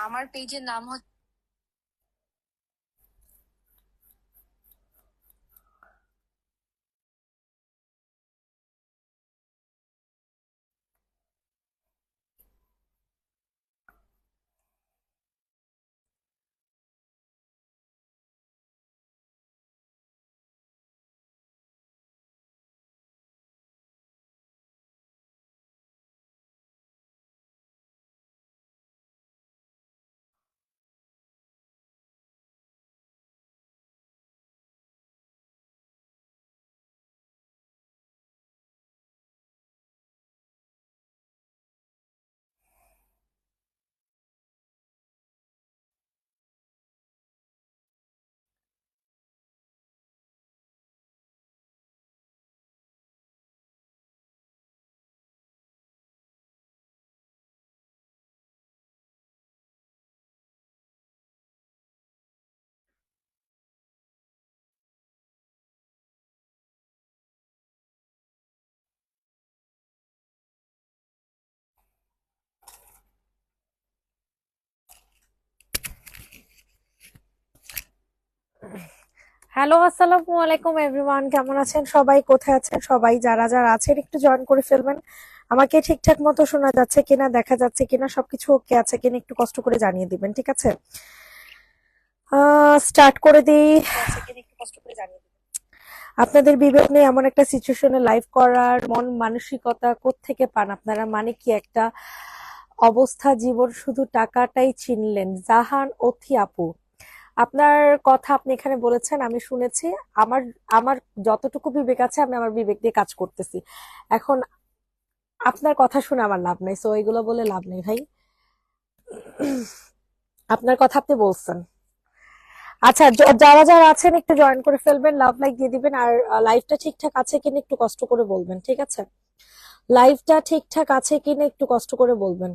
আমার পেজের নাম হচ্ছে হ্যালো, আসসালামু আলাইকুম এভরিওয়ান। কেমন আছেন সবাই? কোথায় আছেন সবাই? যারা যারা আছেন একটু জয়েন করে ফেলবেন। আমাকে ঠিকঠাক মতো শোনা যাচ্ছে কিনা, দেখা যাচ্ছে কিনা, সবকিছু ওকে আছে কিনা একটু কষ্ট করে জানিয়ে দিবেন, ঠিক আছে? স্টার্ট করে দিই। আপনাদের বিবেক নেই এমন একটা সিচুয়েশনে লাইভ করার মন মানসিকতা কোত্থেকে পান আপনারা? মানে কি একটা অবস্থা, জীবন শুধু টাকাটাই চিনলেন। জাহান অথি আপু, আপনার কথা আপনি এখানে বলেছেন, আমি শুনেছি। আমার আমার যতটুকু বিবেক আছে আমি আমার বিবেক দিয়ে কাজ করতেছি। এখন আপনার কথা শুনে আমার লাভ নেই, সো এগুলো বলে লাভ নেই ভাই। আপনার কথা আপনি বলছেন। আচ্ছা, যারা যারা আছেন একটু জয়েন করে ফেলবেন, লাভ লাইক দিয়ে দিবেন। আর লাইভটা ঠিকঠাক আছে কিনা একটু কষ্ট করে বলবেন, ঠিক আছে? লাইভটা ঠিকঠাক আছে কিনা একটু কষ্ট করে বলবেন।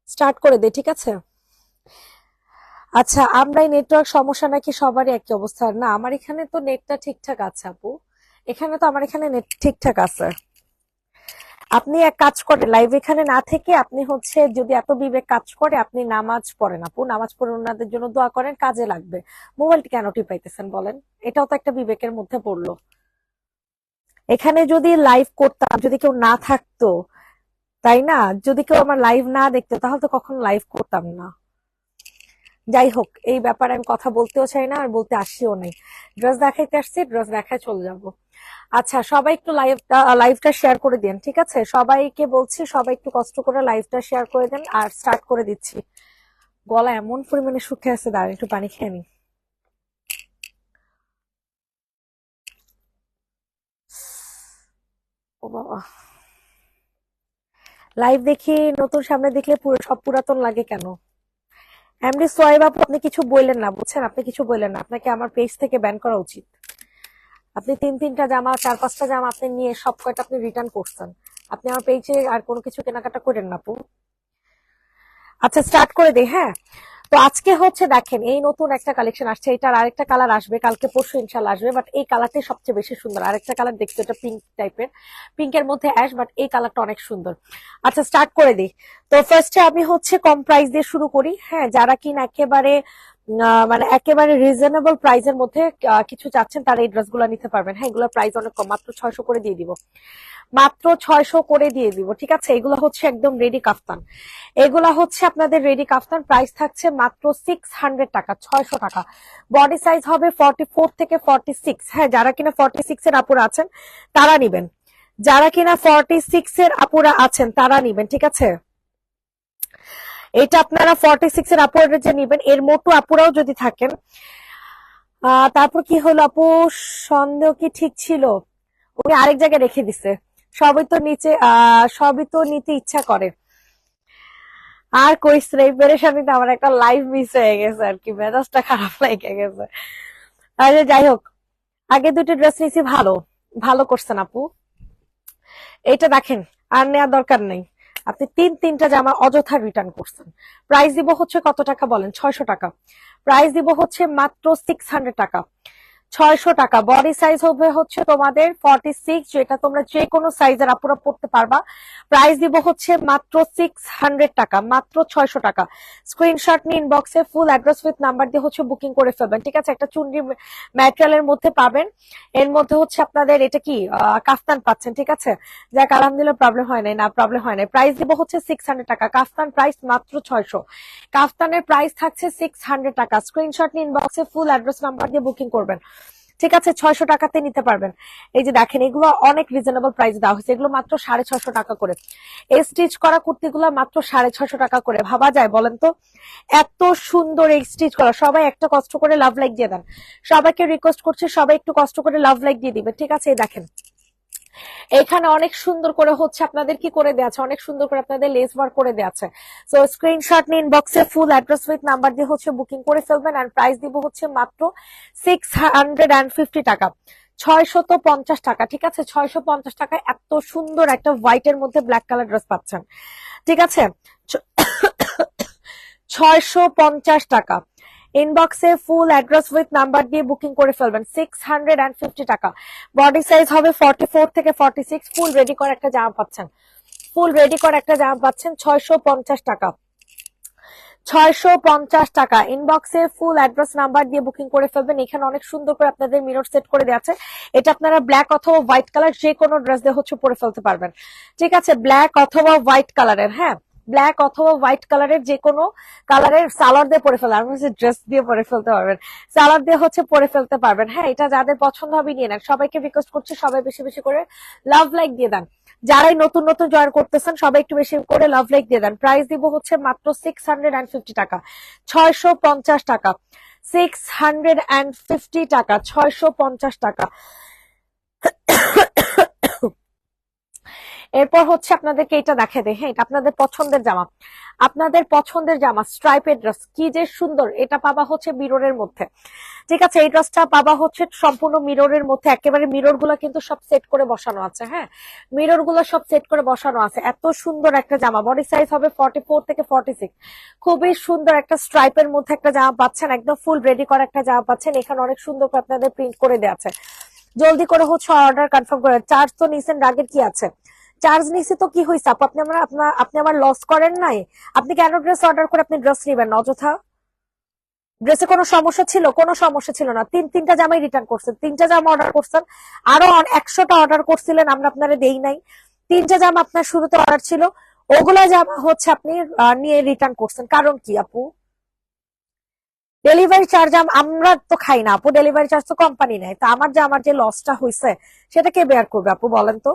স্টার্ট করে দে, ঠিক আছে? আচ্ছা, আমরাই নেটওয়ার্ক সমস্যা নাকি সবারই একই অবস্থা? না, আমার এখানে তো নেটটা ঠিকঠাক আছে আপু। এখানে তো আমার এখানে নেট ঠিকঠাক আছে। আপনি এক কাজ করেন, লাইভ এখানে না থেকে আপনি হচ্ছে, যদি এত বিবেক কাজ করে, আপনি নামাজ পড়েন আপু। নামাজ পড়ে ওনাদের জন্য দোয়া করেন, কাজে লাগবে। মোবাইলটি কেন টিপাইতেছেন বলেন? এটাও তো একটা বিবেকের মধ্যে পড়লো। এখানে যদি লাইভ করতাম, যদি কেউ না থাকতো, তাই না? যদি কেউ আমার লাইভ না দেখতো তাহলে তো কখনো লাইভ করতাম না। যাই হোক, এই ব্যাপারে আমি কথা বলতেও চাই না, আর বলতে আসিও নাই। ড্রেস দেখাইতে আসছি, ড্রেস দেখায় চলে যাব। আচ্ছা, সবাই একটু লাইভটা শেয়ার করে দেন, ঠিক আছে? সবাইকে বলছি, সবাই একটু কষ্ট করে লাইভটা শেয়ার করে দেন। আর স্টার্ট করে দিচ্ছি। গলা এমন পরিমাণে শুকিয়ে আছে, দাঁড়ান একটু পানি খেয়ে নি। ও বাবা, লাইভ দেখি নতুন, সামনে দেখলে পুরো সব পুরাতন লাগে কেন? এমনি সোয়াইব আপু, আপনি কিছু বললেন না, বুঝছেন? আপনি কিছু বললেন না, আপনাকে আমার পেজ থেকে ব্যান করা উচিত। আপনি তিনটা জামা, চার পাঁচটা জামা আপনি নিয়ে সব কয়টা আপনি রিটার্ন করছেন। আপনি আমার পেজে আর কোনো কিছু কেনাকাটা করেন না আপু। আচ্ছা, স্টার্ট করে দিই, হ্যাঁ? তো আজকে হচ্ছে দেখেন, এই নতুন একটা কালেকশন আসছে। এটার আরেকটা কালার আসবে কালকে পরশু ইনশাল্লাহ আসবে, বাট এই কালারটাই সবচেয়ে বেশি সুন্দর। আরেকটা কালার দেখতে এটা পিঙ্ক টাইপের, পিঙ্কের মধ্যে অ্যাশ, বাট এই কালারটা অনেক সুন্দর। আচ্ছা, স্টার্ট করে দিই। তো ফার্স্টে আমি হচ্ছে কম প্রাইস দিয়ে শুরু করি। হ্যাঁ, যারা কিনা একেবারে মানে একেবারে রিজনেবল প্রাইসের মধ্যে কিছু চাচ্ছেন, তারা এই ড্রেসগুলো নিতে পারবেন। হ্যাঁ, এগুলোর প্রাইস অনেক কম, মাত্র 600 করে দিয়ে দিব। মাত্র 600 করে দিয়ে দিব, ঠিক আছে? এগুলো হচ্ছে একদম রেডি কাফতান। এগুলা হচ্ছে আপনাদের রেডি কাফতান, প্রাইস থাকছে মাত্র 600 টাকা, 600 টাকা। বডি সাইজ হবে 44 থেকে 46। হ্যাঁ, যারা কিনা 46 এর আপুরা আছেন তারা নিবেন। যারা কিনা 46 এর আপুরা আছেন তারা নিবেন, ঠিক আছে? এটা আপনারা 46 এর আপুরা যে নিবেন, এর মোটু আপুরাও যদি থাকেন। তারপর কি হলো আপু, সন্দেহ কি ঠিক ছিল? উনি আরেক জায়গায় রেখে দিছে। সবই তো নিচে, সবই তো নিতে ইচ্ছা করে। আর কইস রে, এই পেরেশানিতে আমার একটা লাইভ মিস হয়ে গেছে আর কি, মেজাজটা খারাপ লেগে গেছে। আরে যাই হোক, আগে দুটো ড্রেস নিয়েছি, ভালো ভালো করছেন আপু। এটা দেখেন, আর নেওয়ার দরকার নেই। আপনি তিনটা জামা অযথা রিটার্ন করছেন। প্রাইস দিব হচ্ছে কত টাকা বলেন? 600 টাকা। প্রাইস দিব হচ্ছে মাত্র 600 টাকা। 600 টাকা। বডি সাইজ হবে হচ্ছে তোমাদের 46, যেটা তোমরা যে কোনো সাইজের আপুরা পড়তে পারবা। প্রাইস দিব হচ্ছে মাত্র 600 টাকা, মাত্র 600 টাকা। স্ক্রিনশট নিয়ে ইনবক্সে ফুল অ্যাড্রেস উইথ নাম্বার দিয়ে হচ্ছে বুকিং করে ফেলবেন, ঠিক আছে? একটা চুনরি ম্যাটেরিয়ালের মধ্যে পাবেন, এর মধ্যে হচ্ছে আপনাদের এটা কি কাফতান পাচ্ছেন, ঠিক আছে? যাক আলহামদুলিল্লাহ, প্রবলেম হয় নাই, না প্রবলেম হয় নাই। প্রাইস দিব হচ্ছে 600 টাকা। কাফতান প্রাইস মাত্র 600। কাফতানের প্রাইস থাকছে 600 টাকা। স্ক্রিনশট নিয়ে ইনবক্সে ফুল অ্যাড্রেস নাম্বার দিয়ে বুকিং করবেন, ঠিক আছে? 600 টাকাতে নিতে পারবেন। এই যে দেখেন, এগুলো অনেক রিজনেবল প্রাইস দেওয়া হয়েছে, এগুলো মাত্র 650 টাকা করে। এই স্টিচ করা কুর্তিগুলো মাত্র 650 টাকা করে। ভাবা যায় বলেন তো? এত সুন্দর এই স্টিচ করা। সবাই একটা কষ্ট করে লাভ লাইক দিয়ে দেন, সবাইকে রিকোয়েস্ট করছে সবাই একটু কষ্ট করে লাভ লাইক দিয়ে দিবে, ঠিক আছে? এই দেখেন, এখানে অনেক সুন্দর করে হচ্ছে আপনাদের কি করে দেওয়া আছে, অনেক সুন্দর করে আপনাদের লেস ওয়ার্ক করে দেওয়া আছে। সো স্ক্রিনশট নিয়ে ইনবক্সে ফুল অ্যাড্রেস উইথ নাম্বার দিয়ে হচ্ছে বুকিং করে ফেলবেন। এন্ড প্রাইস দিব হচ্ছে মাত্র 650 টাকা, 650 টাকা, ঠিক আছে? 650 টাকায় এত সুন্দর একটা হোয়াইটের মধ্যে ব্ল্যাক কালার ড্রেস পাচ্ছেন, ঠিক আছে? 650 টাকা। ইনবক্সে ফুল অ্যাড্রেস উইথ নাম্বার দিয়ে বুকিং করে ফেলবেন। 650 টাকা। বডি সাইজ হবে 44 থেকে 46। ফুল রেডি করা একটা জামা পাচ্ছেন, ফুল রেডি করা একটা জামা পাচ্ছেন 650 টাকা। 650 টাকা। ইনবক্সে ফুল অ্যাড্রেস নাম্বার দিয়ে বুকিং করে ফেলবেন। এখানে অনেক সুন্দর করে আপনাদের মিরর সেট করে দেওয়া আছে। এটা আপনারা ব্ল্যাক অথবা হোয়াইট কালার যে কোনো ড্রেস দিয়ে হচ্ছে পরে ফেলতে পারবেন, ঠিক আছে? ব্ল্যাক অথবা হোয়াইট কালারের, হ্যাঁ, ব্ল্যাক অথবা হোয়াইট কালারের যে কোনো কালারের সালোয়ার দিয়ে পরে ফেলতে পারবেন, ড্রেস দিয়ে পরে ফেলতে পারবেন, সালোয়ার দিয়ে হচ্ছে পরে ফেলতে পারবেন। হ্যাঁ, এটা যাদের পছন্দ হবে নিয়ে নেন। সবাইকে রিকোয়েস্ট করছি সবাই বেশি বেশি করে লাভ লাইক দিয়ে দেন। যারাই নতুন নতুন জয়েন করতেছেন সবাই একটু বেশি করে লাভ লাইক দিয়ে দেন। প্রাইস দিব হচ্ছে মাত্র 650 টাকা, 650 টাকা, 650 টাকা, 650 টাকা। এরপর হচ্ছে আপনাদেরকে এটা দেখে দেয়, হ্যাঁ, এটা আপনাদের পছন্দের জামা, আপনাদের পছন্দের জামা স্ট্রাইপের ড্রেস, কি যে সুন্দর। এটা পাবা হচ্ছে মিররের মধ্যে, ঠিক আছে? এই ড্রেসটা পাবা হচ্ছে সম্পূর্ণ মিররের মধ্যে, একেবারে মিরর গুলো কিন্তু সব সেট করে বসানো আছে, হ্যাঁ, মিরর গুলো সব সেট করে বসানো আছে। এত সুন্দর একটা জামা, বডি সাইজ হবে 44 থেকে 46। খুবই সুন্দর একটা স্ট্রাইপের মধ্যে একটা জামা পাচ্ছেন, একদম ফুল রেডি করা একটা জামা পাচ্ছেন। এখানে অনেক সুন্দর করে আপনাদের প্রিন্ট করে দেওয়া আছে। জলদি করে হচ্ছে অর্ডার কনফার্ম করে। চার্জ তো নিছেন, রাগের কি আছে? চার্জ নিছি তো কি হয়েছে আপু? আপনি আমার লস করেন নাই? আপনি কেন ড্রেস অর্ডার করে আপনি ড্রেস নিবেন অযথা? ড্রেসে কোনো সমস্যা ছিল? কোনো সমস্যা ছিল না। তিনটা জামাই রিটার্ন করছেন, তিনটা জামা অর্ডার করছেন, আরো 100টা অর্ডার করছিলেন, আমরা আপনারা দেই নাই। তিনটা জামা আপনার শুরুতে অর্ডার ছিল, ওগুলা জামা হচ্ছে আপনি নিয়ে রিটার্ন করছেন, কারণ কি আপু? ডেলিভারি চার্জ আমরা তো খাই না আপু, ডেলিভারি চার্জ তো কোম্পানি নেয়। তো আমার যে লসটা হয়েছে সেটা কে বেয়ার করবে আপু, বলেন তো?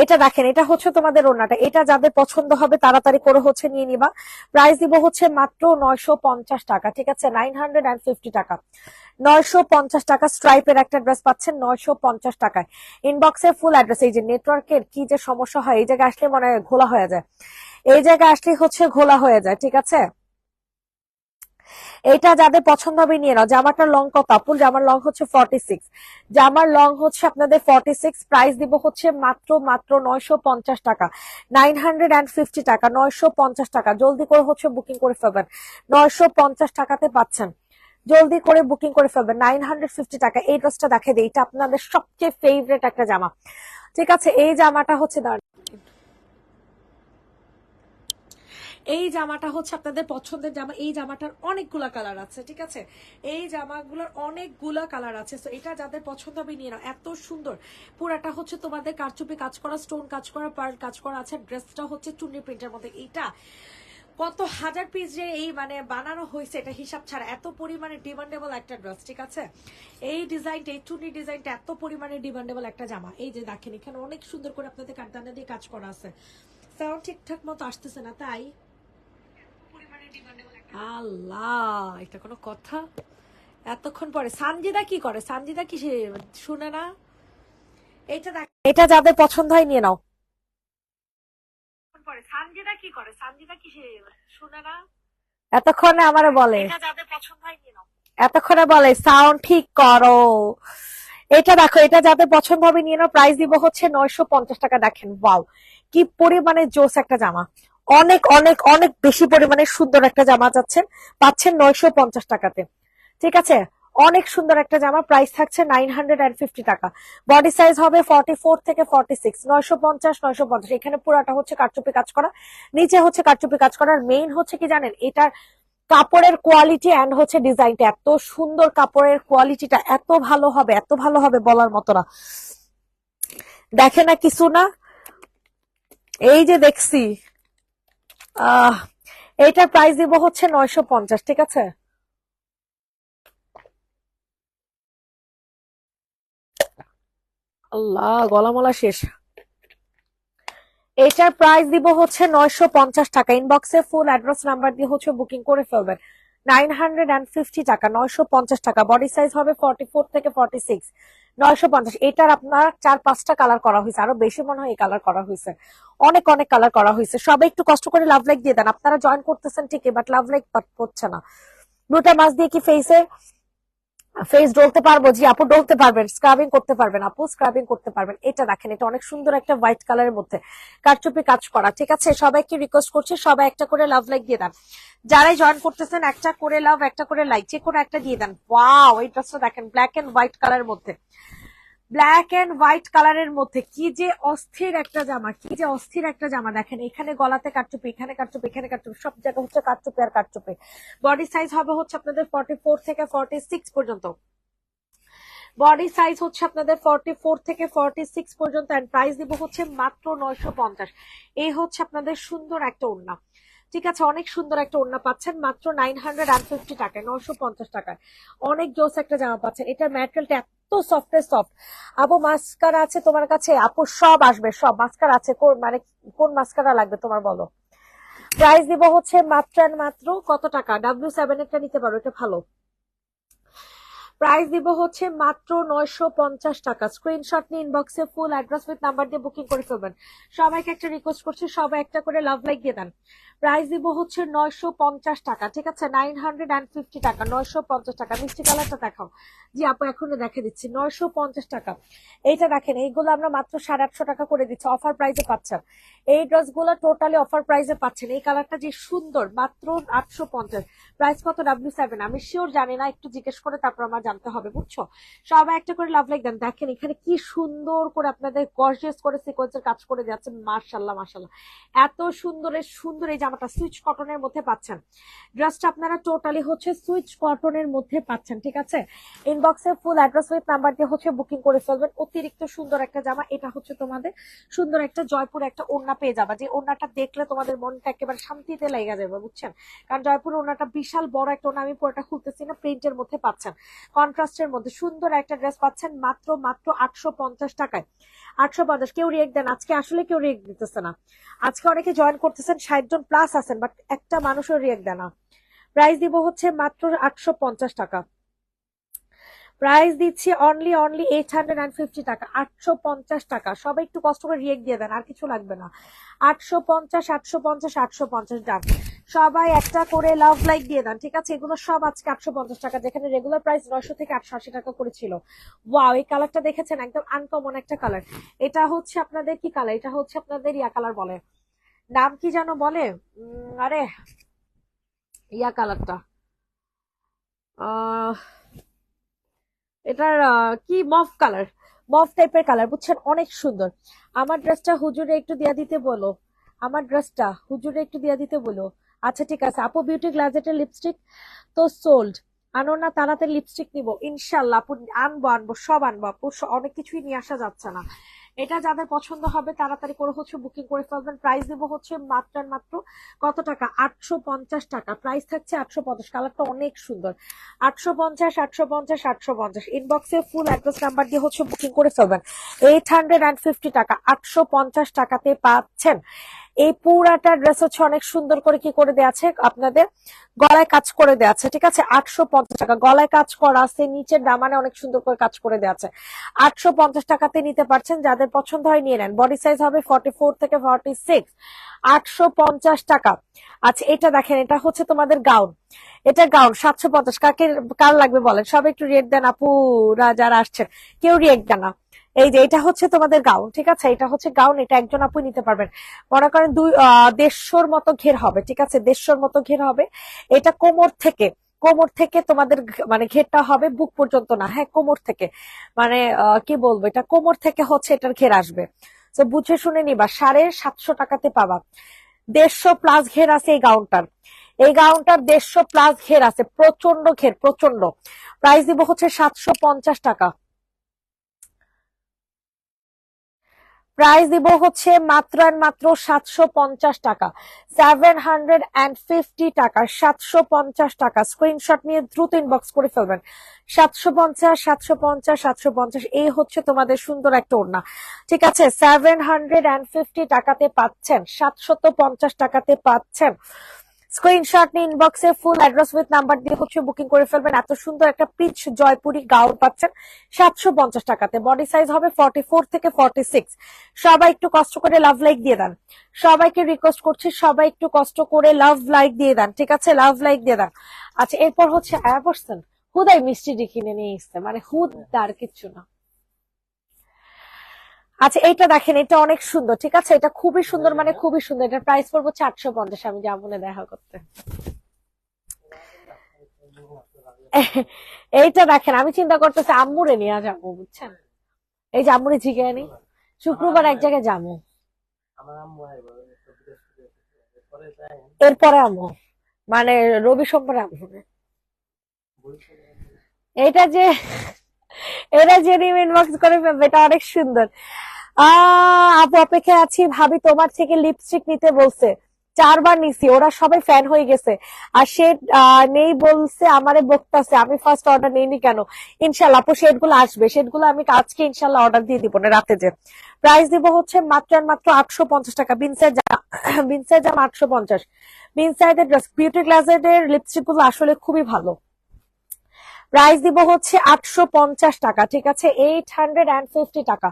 এটা দেখেন, এটা হচ্ছে তোমাদের ওড়নাটা, এটা যাদের পছন্দ হবে তাড়াতাড়ি করে হচ্ছে নিয়ে নিবা। প্রাইস দিব হচ্ছে মাত্র 950 টাকা, ঠিক আছে? 950 টাকা, 950 টাকা। স্ট্রাইপের একটা ড্রেস পাচ্ছেন 950 টাকায়। ইনবক্সে ফুল অ্যাড্রেস। এই যে নেটওয়ার্কের কি যে সমস্যা হয়, এই জায়গায় আসলে মনে হয় ঘোলা হয়ে যায়, এই জায়গায় আসলে হচ্ছে ঘোলা হয়ে যায়, ঠিক আছে? এটা যাদের পছন্দ হবে নিয়ে নাও। জামাটার লং কত আপু? জামার লং হচ্ছে 46, জামার লং হচ্ছে আপনাদের 46। প্রাইস দিব হচ্ছে মাত্র মাত্র 950 টাকা, 950 টাকা, 950 টাকা। জলদি করে হচ্ছে বুকিং করে ফেলবেন, 950 টাকাতে পাচ্ছেন। জলদি করে বুকিং করে ফেলবেন, 950 টাকা। এই ড্রেসটা দেখে দিই, এটা আপনাদের সবচেয়ে ফেভারিট একটা জামা, ঠিক আছে? এই জামাটা হচ্ছে এই জামাটা হচ্ছে আপনাদের পছন্দের জামা। এই জামাটার অনেকগুলা কালার আছে, ঠিক আছে? এই জামাগুলোর অনেকগুলা কালার আছে। তো এটা যাদের পছন্দ হবে নিয়ে নাও। এত সুন্দর, পুরাটা হচ্ছে তোমাদের কারচুপি কাজ করা, স্টোন কাজ করা, পার্ল কাজ করা আছে। ড্রেসটা হচ্ছে চুন্নি প্রিন্টের মধ্যে। এটা কত হাজার পিস যে এই মানে বানানো হয়েছে এটা হিসাব ছাড়া, এত পরিমাণে ডিমান্ডেবল একটা ড্রেস, ঠিক আছে? এই ডিজাইনটা, এই চুন্নি ডিজাইনটা এত পরিমাণে ডিমান্ডেবল একটা জামা। এই যে দেখেন, এখানে অনেক সুন্দর করে আপনাদের কাঠদানা দিয়ে কাজ করা আছে। সাউন্ড ঠিকঠাক মতো আসতেছে না তাই? আল্লাহ, এটা কোনো কথা? এতক্ষণ পরে সানজিদা কি করে? সানজিদা কি শুনে না? এটা দেখ, এটা যাদের পছন্দ হয় নিয়ে নাও। সানজিদা কি করে? সানজিদা কি শুনে না? এতক্ষণে আমারে বলে, এটা যাদের পছন্দ হয় নিয়ে নাও। এতক্ষণে বলে সাউন্ড ঠিক করো। এটা দেখো, এটা যাদের পছন্দ হবে নিয়ে নাও। প্রাইস দিব হচ্ছে 950 টাকা। দেখেন, ওয়াও, কি পরিমাণে জোস একটা জামা। অনেক অনেক অনেক বেশি পরিমাণে সুন্দর একটা জামা পাচ্ছেন 950 টাকাতে, ঠিক আছে? অনেক সুন্দর একটা জামা, প্রাইস থাকছে 950 টাকা। বডি সাইজ হবে 44 থেকে 46, 950 এখানে পুরাটা হচ্ছে কারচুপি কাজ করা, নিচে হচ্ছে কারচুপি কাজ করার। মেইন হচ্ছে কি জানেন, এটার কাপড়ের কোয়ালিটি এন্ড হচ্ছে ডিজাইনটা এত সুন্দর, কাপড়ের কোয়ালিটিটা এত ভালো হবে, এত ভালো হবে বলার মতো না। দেখে না কিছু না, এই যে দেখছি। এইটার প্রাইস দিব হচ্ছে 950, ঠিক আছে। আল্লাহ, গলামলা শেষ। এটার প্রাইস দিব হচ্ছে 950 টাকা। ইনবক্সে ফুল অ্যাড্রেস নাম্বার দিয়ে হচ্ছে বুকিং করে ফেলবেন। 950 টাকা, 950 টাকা। বডি সাইজ হবে 44 থেকে 46, 950। এটার আপনার 4-5টা কালার করা হয়েছে, আরো বেশি মনে হয় এই কালার করা হয়েছে, অনেক অনেক কালার করা হয়েছে। সবাই একটু কষ্ট করে লাভ লাইক দিয়ে দেন। আপনারা জয়েন করতেছেন ঠিকই, বাট লাভ লাইক হচ্ছে না। দুটা মাছ দিয়ে কি ফেস ডলতে পারবো? জি আপু ডলতে পারবেন, স্ক্রাবিং করতে পারবেন আপু, স্ক্রাবিং করতে পারবেন। এটা দেখেন, এটা অনেক সুন্দর একটা হোয়াইট কালারের মধ্যে কারচুপি কাজ করা, ঠিক আছে। সবাইকে রিকোয়েস্ট করছি, সবাই একটা করে লাভ লাইক দিয়ে দেন। যারাই জয়েন করতেছেন একটা করে লাভ, একটা করে লাইক, যে কোনো একটা দিয়ে দেন। ওয়াও, এই ড্রেসটা দেখেন, ব্ল্যাক এন্ড হোয়াইট কালারের মধ্যে, ব্ল্যাক এন্ড হোয়াইট কালারের মধ্যে কি যে অস্থির একটা জামা, কি যে অস্থির একটা জামা। দেখেন এখানে গলাতে কারচুপি, এখানে কারচুপি, এখানে কারচুপি, সব জায়গা হচ্ছে কারচুপি আর কারচুপি। বডি সাইজ হবে হচ্ছে আপনাদের 44 থেকে 46 পর্যন্ত। বডি সাইজ হচ্ছে আপনাদের 44 থেকে 46 পর্যন্ত। এন্ড প্রাইস দিব হচ্ছে মাত্র 950। এই হচ্ছে আপনাদের সুন্দর একটা ওড়না, ঠিক আছে। অনেক সুন্দর একটা ওড়না পাচ্ছেন মাত্র 950 টাকায়, 950 টাকায়। অনেক জোস একটা জামা পাচ্ছেন। এটার ম্যাটেরিয়ালটা এত সফট সফট। আপু মাস্কারা আছে তোমার কাছে? আপু সব আসবে, সব মাস্কারা আছে। মানে কোন মাস্কারা লাগবে তোমার বলো। প্রাইস দিব হচ্ছে মাত্র মাত্র কত টাকা? W7 একটা নিতে পারো, এটা ভালো। প্রাইস দিব হচ্ছে মাত্র 950 টাকা। স্ক্রিনশট নিয়ে ইনবক্সে ফুল অ্যাড্রেস উইথ নাম্বার দিয়ে বুকিং করে ফেলবেন। সবাইকে একটা রিকোয়েস্ট করছি, সবাই একটা করে লাভ লাইক দিয়ে দেন। প্রাইস দিব হচ্ছে 950 টাকা, ঠিক আছে। 950 টাকা, 950 টাকা। মিষ্টি কালারটা দেখাও। জি আপু এখনই দেখে দিচ্ছি, 950 টাকা। এইটা দেখেন, এইগুলো আমরা মাত্র 850 টাকা করে দিচ্ছি, অফার প্রাইসে পাচ্ছেন। এই ড্রেসগুলো টোটালি অফার প্রাইসে পাচ্ছেন। এই কালারটা যে সুন্দর, মাত্র 850। প্রাইস কত W7 আমি শিওর জানি না, একটু জিজ্ঞেস করে তারপর আমার জানতে হবে, বুঝছো। সবাই একটা করে লাভ লাইক দেন। দেখেন এখানে কি সুন্দর করে আপনাদের গর্জিয়াস করে সিকোয়েন্সের কাজ করে যাচ্ছে। মাশাআল্লাহ মাশাআল্লাহ, এত সুন্দর এই জামাটা সুইচ কটনের মধ্যে পাচ্ছেন। ড্রেসটা আপনারা টোটালি হচ্ছে সুইচ কটনের মধ্যে পাচ্ছেন, ঠিক আছে। ইনবক্সে ফুল অ্যাড্রেস উইথ নাম্বার দিয়ে হচ্ছে বুকিং করে ফেলবেন। অতিরিক্ত সুন্দর একটা জামা। এটা হচ্ছে তোমাদের সুন্দর একটা জয়পুর একটা ওড়না পেয়ে যাবা, যে ওড়নাটা দেখলে তোমাদের মনটা একেবারে শান্তিতে লেগে যাবে, বুঝছেন। কারণ জয়পুর ওড়নাটা বিশাল বড় একটা ওড়না, আমি পুরোটা খুলতেছি না, প্রিন্টের মধ্যে পাচ্ছেন, কন্ট্রাস্টের মধ্যে সুন্দর একটা ড্রেস পাচ্ছেন মাত্র 850 টাকায়। 850। কেউ রিয়েক্ট দেন আজকে, আসলে কেউ রিয়েক্ট দিতেছে না আজকে। অনেকে জয়েন করতেছেন, 60 জন প্লাস আছেন, বাট একটা মানুষও রিয়েক্ট দেয় না। প্রাইস দিব হচ্ছে মাত্র 850 টাকা। প্রাইস দিচ্ছি অনলি 850 টাকা, 850 টাকা। সবাই একটু কষ্ট করে রিয়েক্ট দিয়ে দেন, আর কিছু লাগবে না। 850, 850, 850 ডান। সবাই একটা করে লাভ লাইক দিয়ে দেন, ঠিক আছে। এগুলো সব আজকে 850 টাকা, যেখানে রেগুলার প্রাইস 900 থেকে 880 টাকা করেছিল। ওয়াও, এই কালারটা দেখেছেন, একদম আনকমন একটা কালার। এটা হচ্ছে আপনাদের কি কালার? এটা হচ্ছে আপনাদের ইয়া কালার বলে, নাম কি যেন বলে, আরে ইয়া কালারটা, আহ এটার কি মফ কালার, মফ টাইপের কালার, বুঝছেন, অনেক সুন্দর। আমার ড্রেসটা হুজুরে একটু দিয়া দিতে বলো, আমার ড্রেসটা হুজুরে একটু দিয়া দিতে বলো। আচ্ছা ঠিক আছে আপু। বিউটি গ্লাজেটের লিপস্টিক তো সোল্ড, আনো না তাড়াতাড়ি। লিপস্টিক নিবো ইনশাল্লাহ আপু, আনবো আনবো, সব আনবো আপু, অনেক কিছুই নিয়ে আসা যাচ্ছে না। এটা যাদের পছন্দ হবে তাড়াতাড়ি করে হচ্ছে বুকিং করে ফেলবেন। প্রাইস দেবো হচ্ছে মাত্র কত টাকা? 850 টাকা। প্রাইস থাকছে 850। কালারটা অনেক সুন্দর। 850, 850, 850। ইনবক্সে ফুল অ্যাড্রেস নাম্বার দিয়ে হচ্ছে বুকিং করে ফেলবেন। 850 টাকা, 850 টাকাতে পাচ্ছেন। এই পুরাটা ড্রেস হচ্ছে অনেক সুন্দর করে কি করে দেওয়া আছে, আপনাদের গলায় কাজ করে দেওয়া আছে, ঠিক আছে। 850 টাকা, গলায় কাজ করা আছে, নিচের দামানে অনেক সুন্দর করে কাজ করে দেওয়া আছে। 850 টাকাতে নিতে পারছেন, যাদের পছন্দ হয় নিয়ে নেন। বডি সাইজ হবে 44 থেকে 46, 850 টাকা। আচ্ছা এটা দেখেন, এটা হচ্ছে তোমাদের গাউন, এটা গাউন 750। কার লাগবে বলেন, সব একটু রেট দেন আপুরা যারা আসছেন, কেউ রিয়েক্ট দেন না। এই যে এটা হচ্ছে তোমাদের গাউন, ঠিক আছে। এটা হচ্ছে গাউন, এটা একজন আপু নিতে পারবেন। মনে করেন 150 মতো ঘের হবে, ঠিক আছে, 150 মতো ঘের হবে। এটা কোমর থেকে কোমর থেকে তোমাদের মানে ঘেরটা হবে বুক পর্যন্ত না, হ্যাঁ কোমর থেকে, মানে কি বলবো, এটা কোমর থেকে হচ্ছে এটার ঘের আসবে। তো বুঝে শুনে নিবা, 750 টাকাতে পাবা। 150+ ঘের আছে এই গাউনটার, এই গাউনটার 150+ ঘের আছে, প্রচন্ড ঘের, প্রচন্ড। প্রাইস দিব হচ্ছে 750 টাকা। প্রাইস দিব হচ্ছে মাত্র আর মাত্র 750 টাকা। 750 টাকা, 750 টাকা। স্ক্রিনশট নিয়ে দ্রুত ইনবক্স করে ফেলবেন। 750, 750, 750, এই হচ্ছে তোমাদের সুন্দর একটা ওড়না। ঠিক আছে, 750 টাকাতে পাচ্ছেন, 750 টাকাতে পাচ্ছেন। স্ক্রিনশট নিয়ে ইনবক্সে ফুল অ্যাড্রেস উইথ নাম্বার দিয়ে হচ্ছে বুকিং করে ফেলবেন। এত সুন্দর একটা পিচ জয়পুরি গাউন পাচ্ছেন 750 টাকাতে। বডি সাইজ হবে 44 থেকে 46। সবাই একটু কষ্ট করে লাভ লাইক দিয়ে দেন, সবাইকে রিকোয়েস্ট করছি, সবাই একটু কষ্ট করে লাভ লাইক দিয়ে দেন, ঠিক আছে, লাভ লাইক দিয়ে দেন। আচ্ছা, এরপর হচ্ছে আয়া পড়ছেন, হুদাই মিষ্টি কিনে নিয়ে এসছে, মানে হুদ আর কিচ্ছু না। আচ্ছা, এইটা দেখেন, এটা অনেক সুন্দর, ঠিক আছে, এটা খুবই সুন্দর, মানে খুবই সুন্দর। এটার প্রাইস পড়বো 850। আমি জামুনে দেখা করতে, এইটা দেখেন, আমি চিন্তা করতেছি আম্মুরে নিয়ে যাবো, বুঝছেন, এই যে আম্মুরে জিগে আনি, শুক্রবার এক জায়গায় যাবো, এরপরে আম্মু, মানে রবি সোমবার আম্মু। এটা যে এটা যে ইনবক্স করে ফেলবে, এটা অনেক সুন্দর। আপু অপেক্ষায় আছি, ভাবি তোমার থেকে লিপস্টিক নিতে বলছে, 4বার নিছি, ওরা সবাই ফ্যান হয়ে গেছে, আর সে নেই বলছে, আমারে বকতাছে, আমি ফার্স্ট অর্ডার নেইনি কেন। ইনশাল্লাহ আপু শেড গুলো আসবে, শেড গুলো আমি আজকে ইনশাল্লাহ অর্ডার দিয়ে দিব না রাতে যে। প্রাইস দিব হচ্ছে মাত্র আর মাত্র 850 টাকা। বিনসাইড জামা, বিনসাইড জামা 850। বিনসাইডের ড্রেস, বিউটি গ্লাসের লিপস্টিক গুলো আসলে খুবই ভালো। প্রাইস দিব হচ্ছে 850 টাকা, ঠিক আছে, 850 টাকা।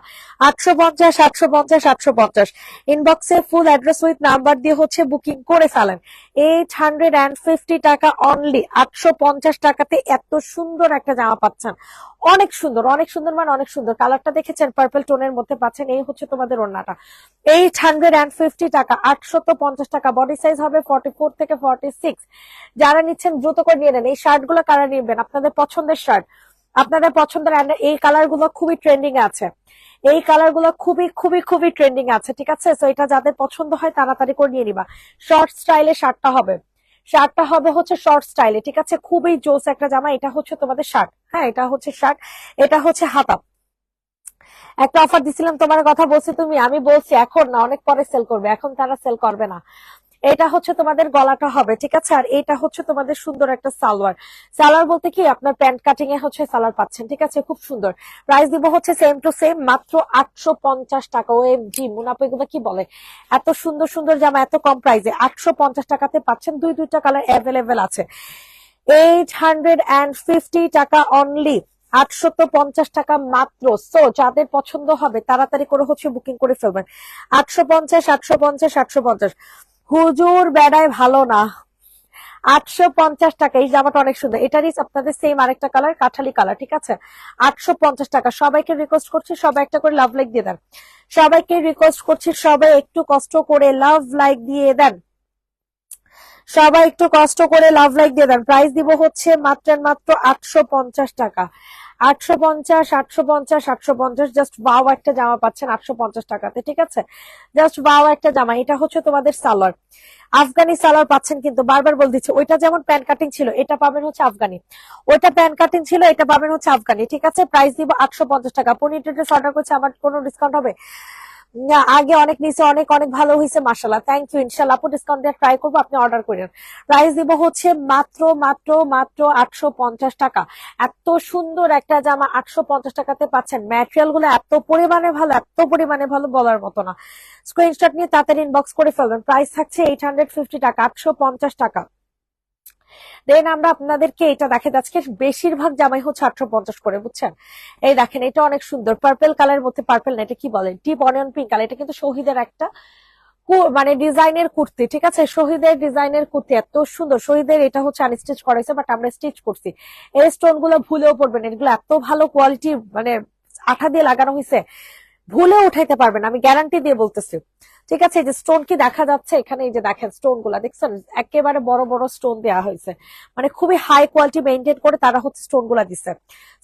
850, 850, 850। ইনবক্সে ফুল অ্যাড্রেস উইথ নাম্বার দিয়ে হচ্ছে বুকিং করে ফেলেন। 850 টাকা অনলি, 850 টাকাতে এত সুন্দর একটা জামা পাচ্ছেন। অনেক সুন্দর, অনেক সুন্দর, মানে অনেক সুন্দর। কালারটা দেখেছেন, পার্পল টোনের মধ্যে পাচ্ছেন। এই হচ্ছে তোমাদের ওড়নাটা, 850 টাকা, 850 টাকা। বডি সাইজ হবে 44 থেকে 46। যারা নিচ্ছেন দ্রুত করে নিয়ে নেন। এই শার্ট গুলো কারা নিবেন, আপনাদের পছন্দের শার্ট, আপনাদের পছন্দের, এই কালার গুলো খুবই ট্রেন্ডিং এ আছে, এই কালার গুলো খুবই খুবই খুবই ট্রেন্ডিং আছে, ঠিক আছে। তো এটা যাদের পছন্দ হয় তাড়াতাড়ি করে নিয়ে নিবা। শর্ট স্টাইলে শার্টটা হবে, শার্টটা হবে হচ্ছে শর্ট স্টাইলে, ঠিক আছে, খুবই জোস একটা জামা। এটা হচ্ছে তোমাদের শার্ট, হ্যাঁ এটা হচ্ছে শার্ট, এটা হচ্ছে হাতা। একটা অফার দিছিলাম, তোমার কথা বলছি তুমি, আমি বলছি এখন না, অনেক পরে সেল করবে, এখন তারা সেল করবে না। এটা হচ্ছে তোমাদের গলাটা হবে, ঠিক আছে, আর এটা হচ্ছে তোমাদের সুন্দর একটা সালোয়ার। সালোয়ার বলতে কি, আপনার প্যান্ট কাটিং এ হচ্ছে সালোয়ার পাচ্ছেন, ঠিক আছে, খুব সুন্দর। প্রাইস দিব হচ্ছে সেম টু সেম, মাত্র 850 টাকা। ও এম জি, মুনাফা এগুলো কি বলে, এত সুন্দর সুন্দর জামা এত কম প্রাইসে 850 টাকাতে পাচ্ছেন। দুইটা কালার অ্যাভেলেবেল আছে। 850 টাকা অনলি, 850 টাকা মাত্র। সো যাদের পছন্দ হবে তাড়াতাড়ি করে হচ্ছে বুকিং করে ফেলবেন। 850, 850, 850। হুজুর বেড়ায় ভালো না, 850 টাকা। এই জামাটা অনেক সুন্দর, এটারই আপনাদের সেম আরেকটা কালার, কাঠালি কালার, ঠিক আছে, 850 টাকা। সবাইকে রিকোয়েস্ট করছি, সবাই একটা করে লাভ লাইক দিয়ে দেন, সবাইকে রিকোয়েস্ট করছি, সবাই একটু কষ্ট করে লাভ লাইক দিয়ে দেন, সবাই একটু কষ্ট করে লাভ লাইক দিয়ে দেন। প্রাইস দিব হচ্ছে মাত্র মাত্র 850 টাকা। 850, 850, 850। জাস্ট বাও একটা জামা পাচ্ছেন 850 টাকাতে, ঠিক আছে, জাস্ট বাও একটা জামা। এটা হচ্ছে তোমাদের সালোয়ার, আফগানি সালোয়ার পাচ্ছেন, কিন্তু বারবার বল দিচ্ছে, ওইটা যেমন প্যান্ট কাটিং ছিল, এটা পাবেন হচ্ছে আফগানি, ওইটা প্যান্ট কাটিং ছিল, এটা পাবেন হচ্ছে আফগানি, ঠিক আছে। প্রাইস দিব 850 টাকা। পনির ড্রেস অর্ডার করছে, আমার কোনো ডিসকাউন্ট হবে না, আগে অনেক নিচে, অনেক অনেক ভালো হয়েছে, মাশাআল্লাহ, থ্যাংক ইউ। ইনশাআল্লাহ আপু ডিসকাউন্ট দিয়ে ট্রাই করবো, আপনি অর্ডার করেন। প্রাইস দিব হচ্ছে মাত্র মাত্র মাত্র 850 টাকা। এত সুন্দর একটা জামা 850 টাকাতে পাচ্ছেন। ম্যাটেরিয়াল গুলো এত পরিমাণে ভালো, এত পরিমাণে ভালো, বলার মতো না। স্ক্রিনশট নিয়ে তাড়াতাড়ি ইনবক্স করে ফেলবেন। প্রাইস থাকছে 850 টাকা, 850 টাকা। দেন আমরা আপনাদেরকে এটা দেখে আজকে বেশিরভাগ জামাই হচ্ছে 850 করে, বুঝছেন। এই দেখেন, এটা অনেক সুন্দর, পার্পল কালার মধ্যে, পার্পল না, এটা কি বলে, ডিপ অনিয়ন পিঙ্ক কালার। এটা কিন্তু শহীদের একটা মানে ডিজাইনের কুর্তি, ঠিক আছে, শহীদের ডিজাইনের কুর্তি, এত সুন্দর। শহীদের এটা হচ্ছে আনস্টিচ করাইছে, বাট আমরা স্টিচ করছি। এই স্টোন গুলো ভুলেও পড়বেন, এগুলো এত ভালো কোয়ালিটি, মানে আঠা দিয়ে লাগানো হয়েছে, ভুলে উঠাইতে পারবেন, আমি গ্যারান্টি দিয়ে বলতেছি। ঠিক আছে, এই যে স্টোন কি দেখা যাচ্ছে এখানে, এই যে দেখেন স্টোন গুলা দেখছেন, একেবারে বড় বড় স্টোন দেওয়া হয়েছে, মানে খুবই হাই কোয়ালিটি মেনটেন করে তারা হচ্ছে স্টোন গুলা দিচ্ছে।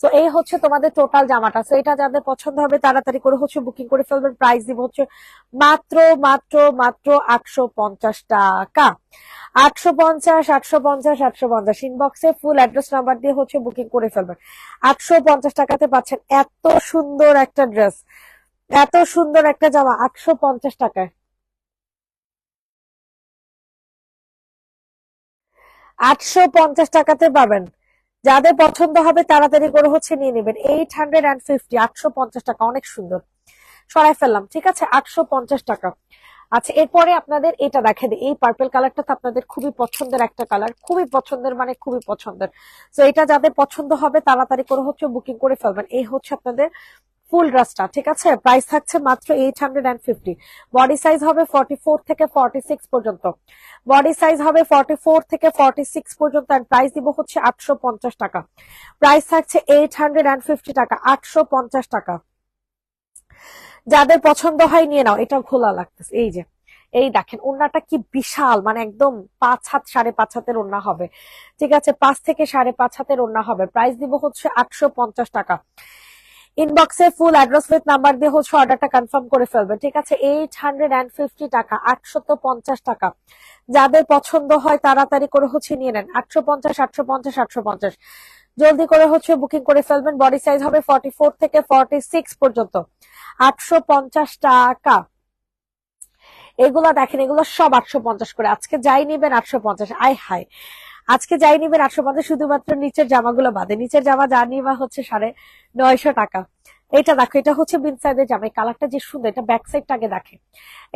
তো এই হচ্ছে তোমাদের টোটাল জামাটা। তো এটা যাদের পছন্দ হবে তাড়াতাড়ি করে হচ্ছে বুকিং করে ফেলবেন। প্রাইস দিব হচ্ছে মাত্র মাত্র মাত্র 850 টাকা। 850, 850, 850। ইনবক্সে ফুল অ্যাড্রেস নাম্বার দিয়ে হচ্ছে বুকিং করে ফেলবেন। 850 টাকাতে পাচ্ছেন এত সুন্দর একটা ড্রেস, এত সুন্দর একটা জামা 850 টাকায়। 850 টাকাতে পাবেন। যাদের পছন্দ হবে তাড়াতাড়ি করে হচ্ছে নিয়ে নেবেন। 850, 850 টাকা, অনেক সুন্দর। সরাই ফেললাম, ঠিক আছে, 850 টাকা। আচ্ছা, এরপরে আপনাদের এটা দেখে দিই, এই পার্পল কালারটা তো আপনাদের খুবই পছন্দের একটা কালার, খুবই পছন্দের মানে খুবই পছন্দের। তো এটা যাদের পছন্দ হবে তাড়াতাড়ি করে হচ্ছে বুকিং করে ফেলবেন। এই হচ্ছে আপনাদের ফুল ড্রেসটা, ঠিক আছে। প্রাইস থাকছে মাত্র 850। বডি সাইজ হবে 44 থেকে 46 পর্যন্ত, বডি সাইজ হবে 44 থেকে 46 পর্যন্ত। আর প্রাইস দিব হচ্ছে 850 টাকা। প্রাইস থাকছে 850 টাকা, 850 টাকা। যাদের পছন্দ হয় নিয়ে নাও। এটা ঘোলা লাগতেছে, এই যে এই দেখেন ওড়নাটা কি বিশাল, মানে একদম 5 হাত 5.5 হাতের ওড়না হবে, ঠিক আছে, 5 থেকে 5.5 হাতের ওড়না হবে। প্রাইস দিব হচ্ছে 850 টাকা। ইনবক্সে ফুল অ্যাড্রেস উইথ নাম্বার দিয়ে হচ্ছে অর্ডারটা কনফার্ম করে ফেলবে, ঠিক আছে। 850 টাকা, 850 টাকা। যাদের পছন্দ হয় তাড়াতাড়ি করে হচ্ছে নিয়ে নেন। 850, 850, 850। জলদি করে হচ্ছে বুকিং করে ফেলবেন। বডি সাইজ হবে 44 থেকে 46 পর্যন্ত। 850 টাকা। এগুলা দেখেন, এগুলো সব 850 করে। আজকে যাই নিবেন 850। আয় হায়, আজকে যাই নিবেন 850, শুধুমাত্র নিচের জামাগুলো বাদে। নিচের জামা যা নিবা হচ্ছে 950 টাকা। এটা দেখো, এটা হচ্ছে বিন সাইজের জামা। এই কালারটা যে সুন্দর, এটা ব্যাক সাইডটা আগে দেখে।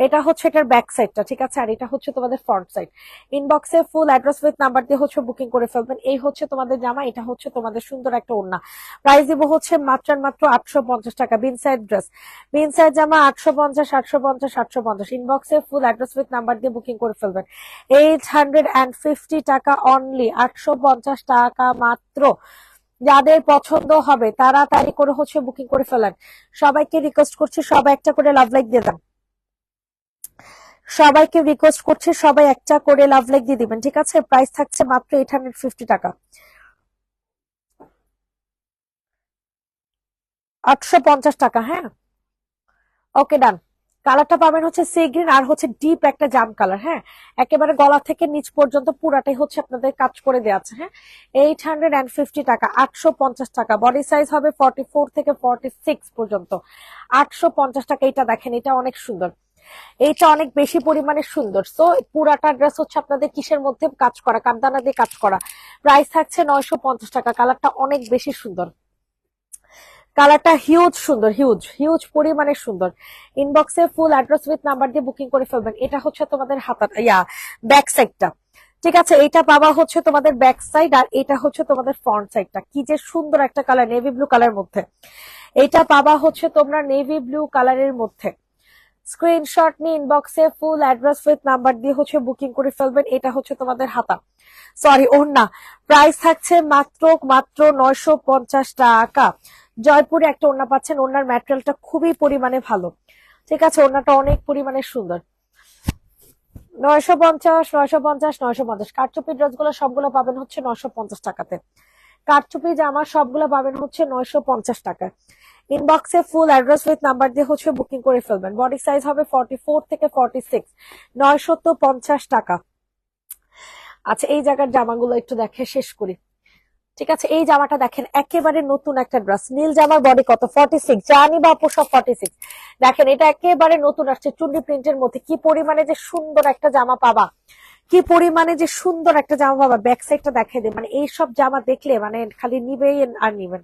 এটা হচ্ছে এটার ব্যাক সাইডটা, ঠিক আছে, আর এটা হচ্ছে তোমাদের ফ্রন্ট সাইড। ইনবক্সে ফুল অ্যাড্রেস উইথ নাম্বার দিয়ে হচ্ছে বুকিং করে ফেলবেন। এই হচ্ছে তোমাদের জামা, এটা হচ্ছে তোমাদের সুন্দর একটা ওড়না। প্রাইস দিব হচ্ছে মাত্র মাত্র 850 টাকা। বিন সাইড ড্রেস, বিন সাইড জামা 850, 850, 850। ইনবক্সে ফুল অ্যাড্রেস উইথ নাম্বার দিয়ে বুকিং করে ফেলবেন। 850 টাকা অনলি, 850 টাকা মাত্র। যাদের পছন্দ হবে তাড়াতাড়ি করে হচ্ছে বুকিং করে ফেলেন। সবাইকে রিকোয়েস্ট করছি, সবাই একটা করে লাভ লাইক দিয়ে দেন। সবাইকে রিকোয়েস্ট করছি, সবাই একটা করে লাভ লাইক দিয়ে দিবেন, ঠিক আছে। প্রাইস থাকছে মাত্র 850 টাকা, 850 টাকা। হ্যাঁ, ওকে, ডান। কালারটা পাবেন হচ্ছে সি গ্রিন, আর হচ্ছে ডিপ একটা জাম কালার। হ্যাঁ, একেবারে গলা থেকে নিচ পর্যন্ত পুরাটাই হচ্ছে আপনাদের কাজ করে দেওয়া আছে। হ্যাঁ, 850 টাকা, 850 টাকা। বডি সাইজ হবে 44 থেকে 46 পর্যন্ত, 850 টাকা। এটা দেখেন, এটা অনেক সুন্দর, এইটা অনেক বেশি পরিমাণে সুন্দর। সো পুরাটা ড্রেস হচ্ছে আপনাদের কিসের মধ্যে কাজ করা, কামদানা দিয়ে কাজ করা। প্রাইস থাকছে 950 টাকা। কালারটা অনেক বেশি সুন্দর, কালারটা হিউজ সুন্দর, হিউজ হিউজ পরিমাণে সুন্দর। ইনবক্সে ফুল অ্যাড্রেস উইথ নাম্বার দিয়ে বুকিং করে ফেলবেন। এটা হচ্ছে তোমাদের হাতা ব্যাক সাইডটা, ঠিক আছে। এটা পাবা হচ্ছে তোমাদের ব্যাক সাইড, আর এটা হচ্ছে তোমাদের ফ্রন্ট সাইডটা। কি যে সুন্দর একটা কালার, নেভি ব্লু কালার মধ্যে। এটা পাবা হচ্ছে তোমরা নেভি ব্লু কালারের মধ্যে। স্ক্রিনশট নিয়ে ইনবক্সে ফুল অ্যাড্রেস উইথ নাম্বার দিয়ে হচ্ছে বুকিং করে ফেলবেন। এটা হচ্ছে তোমাদের হাতা, সরি ওড়না। প্রাইস থাকছে মাত্র মাত্র 950 টাকা। জয়পুরে একটা ওড়না পাচ্ছেন, ওড়নার ম্যাটেরিয়ালটা খুবই পরিমাণে ভালো, ঠিক আছে, ওড়নাটা অনেক পরিমাণে সুন্দর। 950, 950, 950। কারচুপি ড্রেস গুলো সবগুলো পাবেন হচ্ছে 950 টাকাতে। কারচুপি জামা সবগুলো পাবেন হচ্ছে 950 টাকা। ইনবক্সে ফুল অ্যাড্রেস উইথ নাম্বার দিয়ে হচ্ছে বুকিং করে ফেলবেন। বডি সাইজ হবে 44 থেকে 46, 950 টাকা। আচ্ছা, এই জায়গার জামাগুলো একটু দেখে শেষ করি, ঠিক আছে। এই জামাটা দেখেন, একেবারে নতুন একটা ড্রেস। নীল জামার বডি কত, 46। জানি বা আপু সব 46। দেখেন, এটা একেবারে নতুন আসছে চুন্ডি প্রিন্টের মধ্যে। কি পরিমাণে যে সুন্দর একটা জামা পাবা, কি পরিমাণে যে সুন্দর একটা জামা পাবা। ব্যাক সাইডটা দেখে দিই, মানে এইসব জামা দেখলে মানে খালি নিবেই আর নিবেন।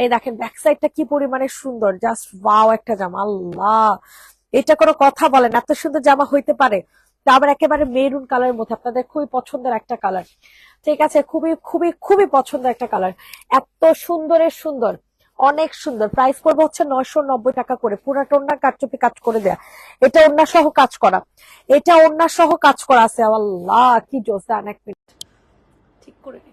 এই দেখেন ব্যাক সাইডটা কি পরিমাণে সুন্দর, জাস্ট ওয়াও একটা জামা। আল্লাহ, এটা কোনো কথা বলেন, এত সুন্দর জামা হইতে পারে? তা আবার একেবারে মেরুন কালারের মধ্যে, আপনাদের খুবই পছন্দের একটা কালার, ঠিক আছে, খুবই খুবই খুবই পছন্দের একটা কালার। এত সুন্দরের সুন্দর, অনেক সুন্দর। প্রাইস করবো হচ্ছে 990 টাকা করে। পুরাটা ওড়না কারচুপি কাজ করে দেয়া। এটা ওড়না সহ কাজ করা, এটা ওড়না সহ কাজ করা আছে। আল্লাহ কি জোস, এক মিনিট ঠিক করে নি।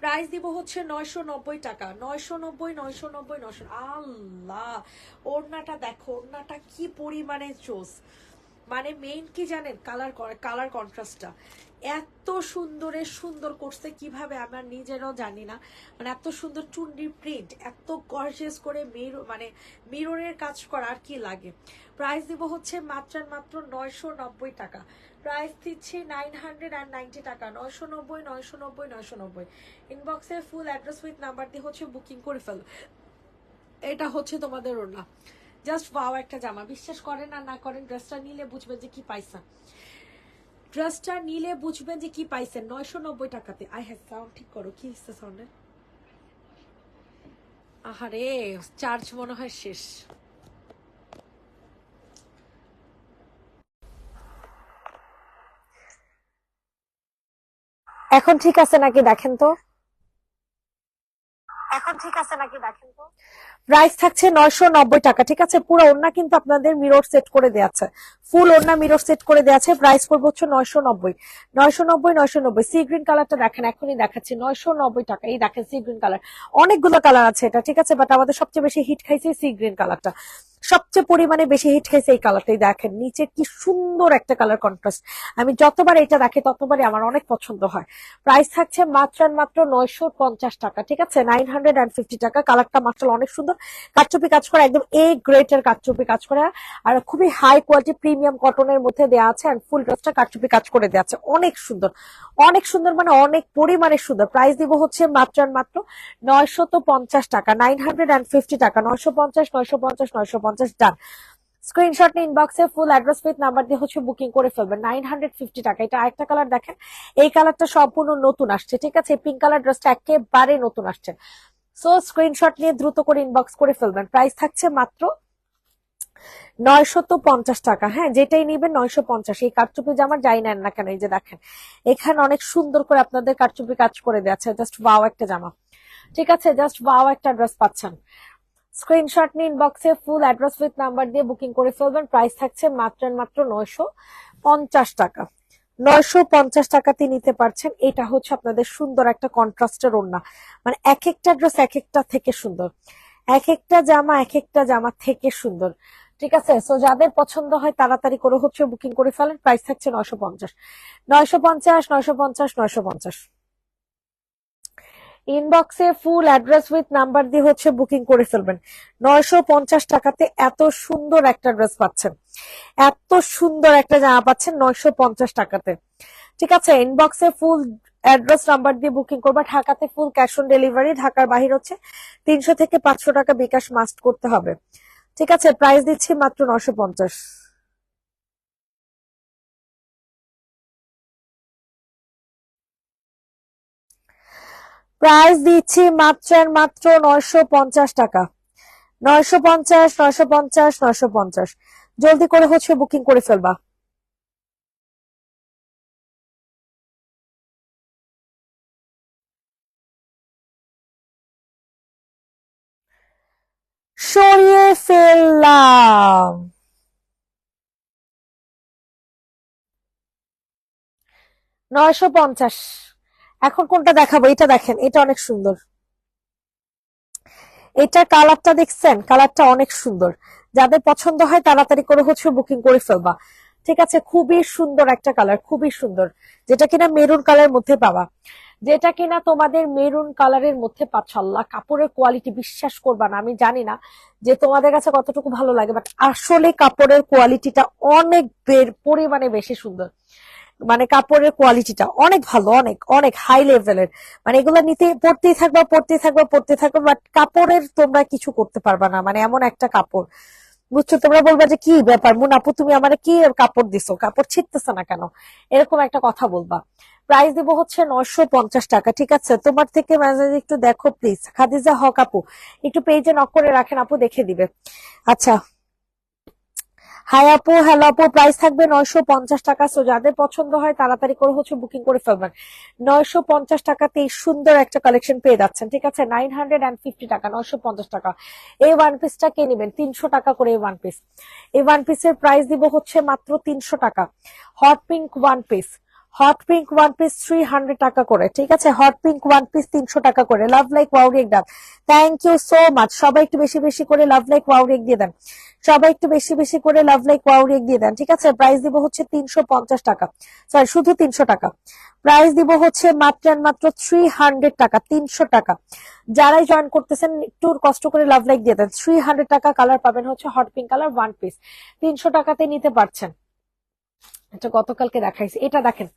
প্রাইস দিব হচ্ছে 990 টাকা, 990, 990, 900। আল্লাহ, ওড়নাটা দেখো, ওড়নাটা কি পরিমাণে চোস। মানে মেইন কি জানেন, কালার কন্ট্রাস্টটা এত সুন্দরের সুন্দর করছে কিভাবে আমার নিজেরও জানি না। মানে এত সুন্দর চুন্ডির প্রিন্ট, এত গর্জিয়াস করে মানে মিররের কাজ করা, আর কি লাগে। প্রাইস দিব হচ্ছে মাত্র 990 টাকা। প্রাইস দিচ্ছি 990 টাকা, 990, 990, 990। ইনবক্সে ফুল অ্যাড্রেস উইথ নাম্বার দিয়ে হচ্ছে বুকিং করে ফেল। এটা হচ্ছে তোমাদের ওড়না। জাস্ট ওয়াও একটা জামা, বিশ্বাস করেন আর না করেন, ড্রেসটা নিলে বুঝবেন যে কি পাইছেন। ড্রেসটা নিলে বুঝবেন যে কি পাইছেন 990 টাকাতে। আই হ্যাভ সাউন্ড ঠিক করো, কি হচ্ছে সাউন্ডে? আহারে, চার্জ মনে হয় শেষ। এখন ঠিক আছে নাকি দেখেন তো? এখন ঠিক আছে নাকি দেখেন তো? প্রাইস থাকছে 990 টাকা, ঠিক আছে। পুরো ওড়না কিন্তু আপনাদের মিরর সেট করে দেওয়া আছে, ফুল ওড়না মিরর সেট করে দেওয়া আছে। প্রাইস পড়বে হচ্ছে 990, 990, 990। সি গ্রিন কালারটা দেখেন, এখনই দেখাচ্ছি, 990 টাকা। এই দেখেন সি গ্রিন কালার, অনেকগুলো কালার আছে এটা, ঠিক আছে, বাট আমাদের সবচেয়ে বেশি হিট খাইছে সি গ্রিন কালারটা, সবচেয়ে পরিমাণে বেশি হিট খাইছে এই কালারটাই। দেখেন নিচে কি সুন্দর একটা কালার কন্ট্রাস্ট, আমি যতবার এটা দেখি ততবারই আমার অনেক পছন্দ হয়। প্রাইস থাকছে মাত্র 950 টাকা, ঠিক আছে, 950 টাকা। কালারটা মাশাআল্লাহ অনেক সুন্দর, কারচুপি কাজ করা, একদম এ গ্রেটের কারচুপি কাজ করা, আর খুবই হাই কোয়ালিটি প্রিমিয়াম কটনের মধ্যে দেওয়া আছে, এন্ড ফুল ড্রেসটা কারচুপি কাজ করে দেওয়া আছে। অনেক সুন্দর, অনেক সুন্দর, মানে অনেক পরিমাণে সুন্দর। প্রাইস দিব হচ্ছে মাত্র 950 টাকা, 950 টাকা, 950, 950, 950। ডান। স্ক্রিনশট নিয়ে ইনবক্সে ফুল অ্যাড্রেস উইথ নাম্বার দিয়ে হচ্ছে বুকিং করে ফেলবেন। 950 টাকা। এটা আরেকটা কালার দেখেন, এই কালারটা সম্পূর্ণ নতুন আসছে, ঠিক আছে, পিঙ্ক কালার ড্রেসটা একেবারে নতুন আসছে। সো স্ক্রিনশট নিয়ে দ্রুত করে ইনবক্স করে ফেলবেন। প্রাইস থাকছে মাত্র 950 টাকা। হ্যাঁ, যেটাই নিবেন 950। এই কারচুপি জামার যাই নেন না কেন, এই যে দেখেন এখানে অনেক সুন্দর করে আপনাদের কারচুপি কাজ করে দেওয়া। জাস্ট ওয়াও একটা জামা, ঠিক আছে, জাস্ট ওয়াও একটা ড্রেস পাচ্ছেন। স্ক্রিনশট নিয়ে ইনবক্সে ফুল অ্যাড্রেস উইথ নাম্বার দিয়ে বুকিং করে ফেলবেন। প্রাইস থাকছে মাত্র 950 টাকা। 950 টাকাতে নিতে পারছেন। এটা হচ্ছে আপনাদের সুন্দর একটা কন্ট্রাস্টের ওড়না, মানে এক একটা ড্রেস এক একটা থেকে সুন্দর, এক একটা জামা এক একটা জামা থেকে সুন্দর, ঠিক আছে। সো যাদের পছন্দ হয় তাড়াতাড়ি করে হচ্ছে বুকিং করে ফেলেন। প্রাইস থাকছে 950, 950, 950, 950। ইনবক্সে ফুল অ্যাড্রেস উইথ নাম্বার দিয়ে হচ্ছে বুকিং করে ফেলবেন। 950 টাকাতে এত সুন্দর একটা ড্রেস পাচ্ছেন, এত সুন্দর একটা জামা পাচ্ছেন 950 টাকাতে, ঠিক আছে। ইনবক্সে ফুল অ্যাড্রেস নাম্বার দিয়ে বুকিং করবা। ঢাকাতে ফুল ক্যাশ অন ডেলিভারি, ঢাকার বাহির হচ্ছে 300 থেকে 500 টাকা বিকাশ মাস্ট করতে হবে, ঠিক আছে। প্রাইস দিচ্ছি মাত্র 950। প্রাইস দিচ্ছি মাত্র 950 টাকা, 950, 950, 950। জলদি করে হচ্ছে বুকিং করে ফেলবা। সরিয়ে ফেললাম। 950। এখন কোনটা দেখাবো? এটা দেখেন, এটা অনেক সুন্দর। এটার কালারটা দেখছেন? কালারটা অনেক সুন্দর। যাদের পছন্দ হয় তাড়াতাড়ি করে হচ্ছে বুকিং করে ফেলবা, ঠিক আছে। খুবই সুন্দর একটা কালার, খুবই সুন্দর, যেটা কিনা মেরুন কালারের মধ্যে পাবা, যেটা কিনা তোমাদের মেরুন কালারের মধ্যে পাচ্ছ। আল্লাহ, কাপড়ের কোয়ালিটি বিশ্বাস করবা না, আমি জানি না যে তোমাদের কাছে কতটুকু ভালো লাগে, বাট আসলে কাপড়ের কোয়ালিটিটা অনেক পরিমাণে বেশি সুন্দর। মানে কাপড়ের কোয়ালিটিটা অনেক ভালো, অনেক অনেক হাই লেভেলের। মানে এগুলো নিতে পড়তেই থাকবা, পড়তেই থাকবা, পড়তে থাকবা, বাট কাপড়ের তোমরা কিছু করতে পারবা না, মানে এমন একটা কাপড়, বুঝছো। তোমরা বলবা যে কি ব্যাপার মুন আপু, তুমি আমার কি কাপড় দিছো, কাপড় ছিটতেছে না কেন, এরকম একটা কথা বলবা। প্রাইস দিব হচ্ছে 950 টাকা, ঠিক আছে। তোমার থেকে মেসেজ একটু দেখো প্লিজ, খাদিজা হক আপু, একটু পেজে নক করে রাখেন, আপু দেখে দিবে। আচ্ছা, হাই আপু, হ্যালো আপু। প্রাইস থাকবে 950 টাকা। সো যাদের পছন্দ হয় তাড়াতাড়ি করে হচ্ছে বুকিং করে ফেলবেন। 950 টাকাতে এই সুন্দর একটা কালেকশন পেয়ে যাচ্ছেন, ঠিক আছে। 950 টাকা, 950 টাকা। এই ওয়ান পিসটা কে নেবেন? 300 টাকা করে এই ওয়ান পিস। এই ওয়ান পিসের প্রাইস দিব হচ্ছে মাত্র 300 টাকা। Hot pink one piece, hot pink one piece 300 টাকা করে, ঠিক আছে। হট পিঙ্ক ওয়ান পিস 300 টাকা করে। Love like wow react done, thank you so much. সবাই একটু বেশি বেশি করে লাভ লাইক ওয়াও রিয়েক্ট দিয়ে দেন, সবাই একটু বেশি বেশি করে লাভ লাইক ওয়াও রিয়েক্ট দিয়ে দেন, ঠিক আছে। প্রাইস দিব হচ্ছে 350 টাকা, সরি শুধু 300 টাকা। প্রাইস দিব হচ্ছে মাত্র মাত্র 300 টাকা, 300 টাকা। যারাই জয়েন করতেছেন একটু কষ্ট করে লাভ লাইক দিয়ে দেন। 300 টাকা, কালার পাবেন হচ্ছে hot pink colour one piece, 300 টাকাতে নিতে পারছেন। এটা গতকালকে দেখাইছি, এটা দেখেন।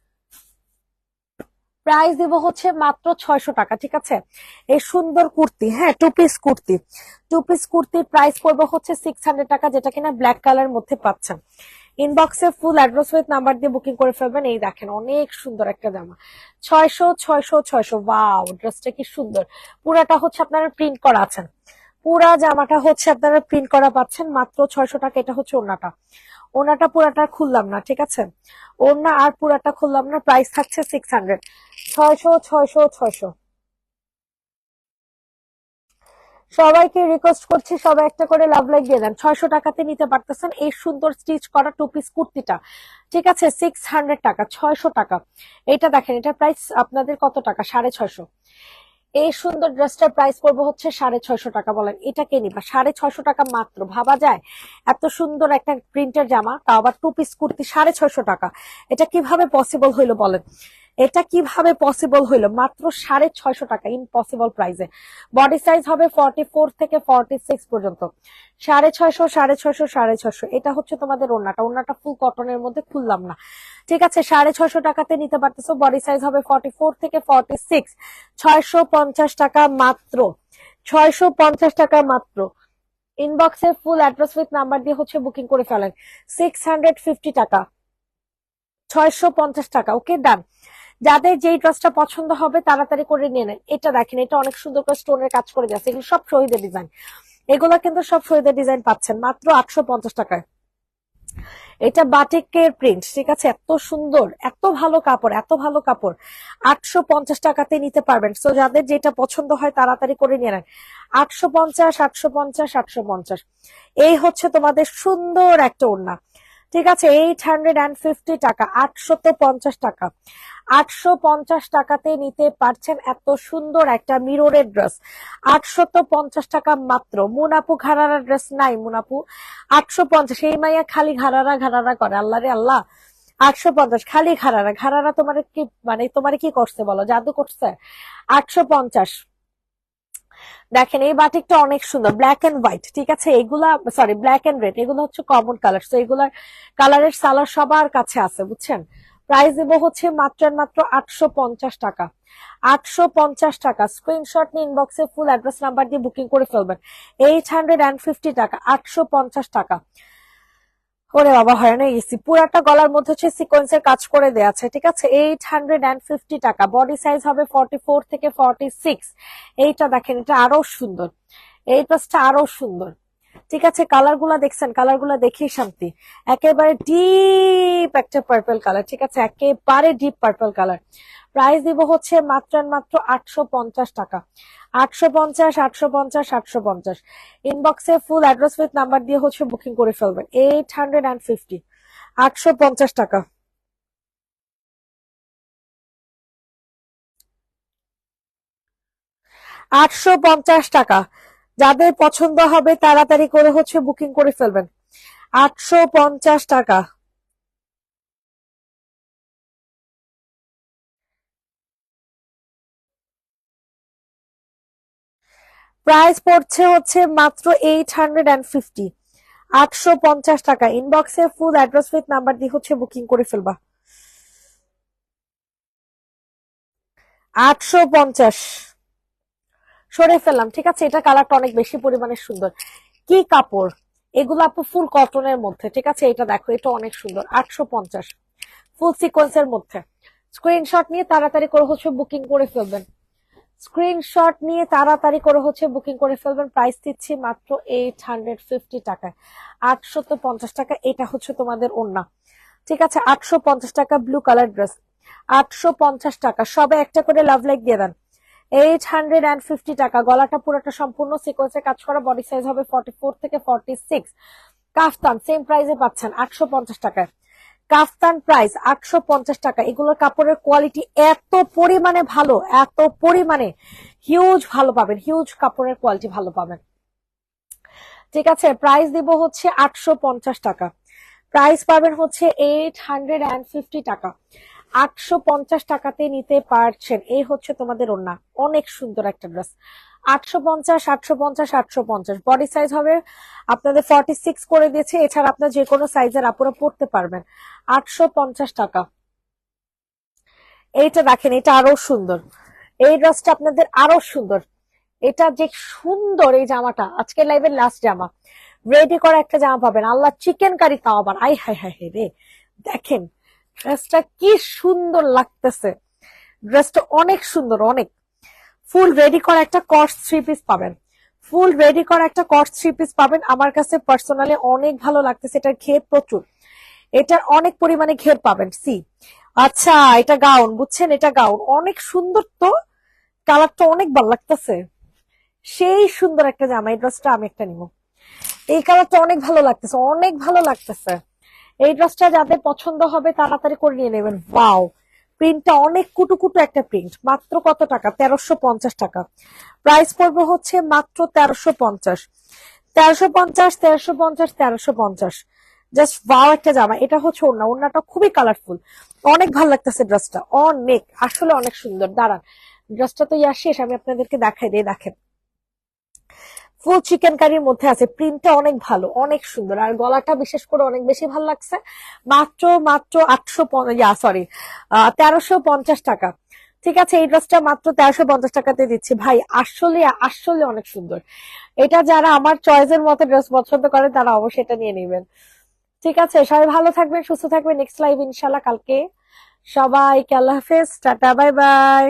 প্রাইস দিব হচ্ছে মাত্র 600 টাকা, ঠিক আছে। এই সুন্দর কুর্তি, হ্যাঁ two piece kurti, two piece কুর্তির প্রাইস পড়বে হচ্ছে 600 টাকা, যেটা কিনা ব্ল্যাক কালার মধ্যে পাচ্ছেন। ইনবক্সে ফুল অ্যাড্রেস উইথ নাম্বার দিয়ে বুকিং করে ফেলবেন। এই দেখেন অনেক সুন্দর একটা জামা, 600 600 600। ওয়াও, ড্রেসটা কি সুন্দর। পুরাটা হচ্ছে আপনারা প্রিন্ট করা আছেন, পুরা জামাটা হচ্ছে আপনারা প্রিন্ট করা পাচ্ছেন মাত্র 600 টাকা। এটা হচ্ছে ওড়নাটা, ওড়নাটা পুরাটা খুললাম না, ঠিক আছে। ওড়না আর পুরাটা খুললাম না, প্রাইস থাকছে 600, 600 600 600। সবাইকে রিকোয়েস্ট করছি সবাই একটা করে লাভ লাইক দিয়ে দেন। 600 টাকাতে নিতে পারতেছেন এই সুন্দর স্টিচ করা টু পিস কুর্তিটা, ঠিক আছে। 600 টাকা, 600 টাকা। এটা দেখেন, এটা প্রাইস আপনাদের কত টাকা? 650। এই সুন্দর ড্রেসটার প্রাইস পড়বে হচ্ছে 650 টাকা। বলেন এটা কে নিবা? 650 টাকা মাত্র, ভাবা যায়? এত সুন্দর একটা প্রিন্টের জামা, তাও আবার টু পিস কুর্তি 650 টাকা। এটা কিভাবে পসিবল হইলো বলেন? এটা কিভাবে পসিবল হইলো? মাত্র 650 টাকা, ইম্পসিবল প্রাইসে। বডি সাইজ হবে 44 থেকে 46 পর্যন্ত। 650 650 650। এটা হচ্ছে তোমাদের ওড়নাটা, ওড়নাটা ফুল কটনের মধ্যে, খুললাম না, ঠিক আছে। 650 টাকাতে নিতে পারতেছো। বডি সাইজ হবে 44 থেকে 46। 650 টাকা মাত্র, 650 টাকা মাত্র। ইনবক্সে ফুল অ্যাড্রেস উইথ নাম্বার দিয়ে হচ্ছে বুকিং করে ফেলেন। 650 টাকা, 650 টাকা। ওকে ডান। যাদের যেই ড্রেসটা পছন্দ হবে তাড়াতাড়ি করে নিয়ে নেন। এটা দেখেন, এটা অনেক সুন্দর করে স্টোনের কাজ করে যাচ্ছে, এগুলো সব শহীদের ডিজাইন। এগুলো কিন্তু সব শহীদের ডিজাইন পাচ্ছেন মাত্র 850 টাকায়। এটা বাটিকের প্রিন্ট, ঠিক আছে। এত সুন্দর, এত ভালো কাপড়, এত ভালো কাপড়। 850 টাকাতে নিতে পারবেন। সো যাদের যেটা পছন্দ হয় তাড়াতাড়ি করে নিয়ে নেন। 850 850 850। এই হচ্ছে তোমাদের সুন্দর একটা ওড়না, ঠিক আছে। 850 টাকা, 850 টাকা। 850 টাকাতে নিতে পারছেন এত সুন্দর একটা মিররের ড্রেস। 850 টাকা মাত্র। মুনাপু ঘাড়ারা ড্রেস নাই মুনাপু? 850। এই মাইয়া খালি ঘাড়ারা ঘাড়ারা করে, আল্লাহ রে আল্লাহ। 850 খালি ঘাড়ারা ঘাড়ারা। তোমার কি মানে, তোমার কি করছে বলো? জাদু করছে? 850। দেখেন এই বাটিকটা অনেক সুন্দর, ব্ল্যাক এন্ড হোয়াইট, ঠিক আছে। এগুলা সরি ব্ল্যাক এন্ড রেড, এগুলো হচ্ছে কমন কালার। তো এগুলার কালারের সালার সবার কাছে আছে, বুঝছেন। প্রাইস দেব হচ্ছে মাত্র মাত্র 850 টাকা, 850 টাকা। স্ক্রিনশট নিয়ে ইনবক্সে ফুল অ্যাড্রেস নাম্বার দিয়ে বুকিং করে ফেলবেন। 850 টাকা, 850 টাকা। ওরে বাবা, হয় না গেছি। পুরাটা গলার মধ্যে হচ্ছে সিকোয়েন্সের কাজ করে দেওয়া আছে, ঠিক আছে। 850 টাকা। বডি সাইজ হবে 44 থেকে 46। এইটা দেখেন, এটা আরো সুন্দর, এই ড্রেসটা আরো সুন্দর, ঠিক আছে। কালার গুলা দেখছেন? কালার গুলা দেখেই শান্তি। একেবারে ডিপ একটা পার্পল কালার, ঠিক আছে, একেবারে ডিপ পার্পল কালার। প্রাইস দিব হচ্ছে মাত্র মাত্র 850 টাকা, 850 850 850। ইনবক্সে ফুল অ্যাড্রেস উইথ নাম্বার দিয়ে হচ্ছে বুকিং করে ফেলবেন। 850, 850 টাকা। 850 টাকা। যাদের পছন্দ হবে তাড়াতাড়ি করে হচ্ছে বুকিং করে ফেলবেন। 850 টাকা। প্রাইস পড়ছে হচ্ছে মাত্র 850, 850 টাকা। ইনবক্সে ফুল অ্যাড্রেস উইথ নাম্বার দিয়ে হচ্ছে বুকিং করে ফেলবা। 850 সরে ফেললাম, ঠিক আছে। এটা কালারটা অনেক বেশি পরিমাণে সুন্দর। কি কাপড় এগুলো আপু? ফুল কটনের মধ্যে, ঠিক আছে। এটা দেখো, এটা অনেক সুন্দর। 850 ফুল সিকোয়েন্সের মধ্যে। স্ক্রিনশট নিয়ে তাড়াতাড়ি করে হচ্ছে বুকিং করে ফেলবেন। স্ক্রিনশট নিয়ে তাড়াতাড়ি করে হচ্ছে বুকিং করে ফেলবেন। প্রাইস দিচ্ছি মাত্র 850 টাকায়, 850 টাকা। এটা হচ্ছে তোমাদের ওড়না, ঠিক আছে। 850 টাকা ব্লু কালার ড্রেস, 850 টাকা। সবে একটা করে লাভ লাইক দিয়ে দেন। 850 টাকা। গলাটা পুরোটা সম্পূর্ণ সিকোয়েন্সে কাজ করা। বডি সাইজ হবে 44 থেকে 46। কাফতান সেম প্রাইসে পাচ্ছেন 850 টাকায়। কাফতান প্রাইস 850 টাকা। এগুলোর কাপড়ের কোয়ালিটি এত পরিমাণে ভালো, এত পরিমাণে হিউজ ভালো পাবেন, হিউজ কাপড়ের কোয়ালিটি ভালো পাবেন। ঠিক আছে, প্রাইস দিব হচ্ছে 850 টাকা। প্রাইস পাবেন হচ্ছে 850 টাকা। 850 টাকাতে নিতে পারছেন। এই হচ্ছে তোমাদের ওড়না, অনেক সুন্দর একটা ড্রেস। 850, 850, 850। বডি সাইজ হবে আপনাদের 46 করে দিয়েছে। এছাড়া আপনার যে কোনো সাইজের আপুরা পড়তে পারবেন। 850 টাকা। এইটা দেখেন, এটা আরো সুন্দর। এই ড্রেসটা আপনাদের আরো সুন্দর। এটা যে সুন্দর, এই জামাটা আজকের লাইভের লাস্ট জামা। রেডি করা একটা জামা পাবেন, আল্লাহ চিকেন কারি তাও আবার, আই হাই হাই হাই রে। দেখেন ড্রেসটা কি সুন্দর লাগতেছে, ড্রেসটা অনেক সুন্দর, অনেক। ফুল রেডি করা একটা কটস থ্রি পিস পাবেন, ফুল রেডি করা একটা কটস থ্রি পিস পাবেন। আমার কাছে পার্সোনালি অনেক ভালো লাগতেছে, এটার ঘের প্রচুর, এটার অনেক পরিমাণে ঘের পাবেন। সি, আচ্ছা এটা গাউন, বুঝছেন, এটা গাউন অনেক সুন্দর। তো কালারটা অনেক ভালো লাগতেছে, সেই সুন্দর একটা জামা। এই ড্রেসটা আমি একটা নিব, এই কালারটা অনেক ভালো লাগতেছে, অনেক ভালো লাগতেছে। এই ড্রেসটা যাদের পছন্দ হবে তাড়াতাড়ি করে নিয়ে নেবেন। ওয়াও, প্রিন্টটা অনেক কুটুকুটু একটা প্রিন্ট। মাত্র কত টাকা? 1350 টাকা। প্রাইস পড়বে হচ্ছে মাত্র 1350, 1350, 1350, 1350। জাস্ট ওয়াও একটা জামা। এটা হচ্ছে ওড়না, ওড়নাটা খুবই কালারফুল, অনেক ভালো লাগতেছে ড্রেসটা, অনেক, আসলে অনেক সুন্দর। দাঁড়ান, ড্রেসটা তো ইয়া শেষ, আমি আপনাদেরকে দেখাই দিই। দেখেন ফুল চিকেন কারির মধ্যে আছে, প্রিন্টটা অনেক ভালো, অনেক সুন্দর। আর গলাটা বিশেষ করে অনেক বেশি ভালো লাগছে। মাত্র মাত্র 1350 টাকা। ঠিক আছে, এই ড্রেসটা মাত্র 1350 টাকাতে দিচ্ছি ভাই। আসলে আসলে অনেক সুন্দর। এটা যারা আমার চয়েসের মতো ড্রেস পছন্দ করে তারা অবশ্যই এটা নিয়ে নেবেন। ঠিক আছে, সবাই ভালো থাকবেন, সুস্থ থাকবেন। নেক্সট লাইভ ইনশাল্লাহ কালকে। সবাইকে আল্লাহ হাফেজ, টাটা, বাই বাই।